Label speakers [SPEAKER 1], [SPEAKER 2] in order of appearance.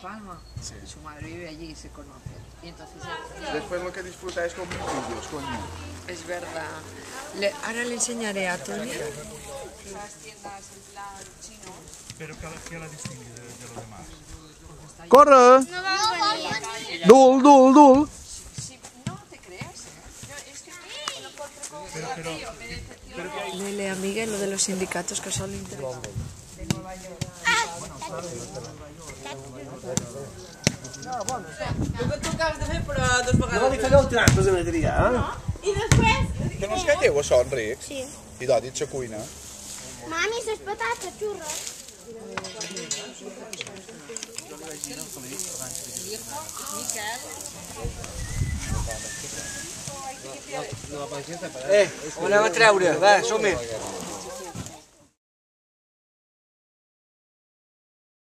[SPEAKER 1] Palma. Sí. Su madre vive allí y se conocen. Y entonces
[SPEAKER 2] después lo que disfruta es con mis vídeos, coño.
[SPEAKER 1] es verdad. Ahora le enseñaré a Tony.
[SPEAKER 3] Las tiendas en plan chino.
[SPEAKER 4] Pero ¿qué la distingue de los demás?
[SPEAKER 2] ¡Corre!
[SPEAKER 5] No va a venir.
[SPEAKER 2] ¡Dul, dul, dul!
[SPEAKER 3] Sí, no te creas, Yo es que lo encontré como
[SPEAKER 1] Lele a Miguel lo de los sindicatos que son interesantes.
[SPEAKER 3] que tu acabes de fer, però dos vegades.
[SPEAKER 6] No li fareu trampes a Madrid, eh?
[SPEAKER 5] I després...
[SPEAKER 2] Que no es calleu, això, Enric?
[SPEAKER 5] Sí.
[SPEAKER 2] I d'on, dins la cuina?
[SPEAKER 5] Mami, les patates, xurros.
[SPEAKER 6] On anem a treure? Va, som-hi.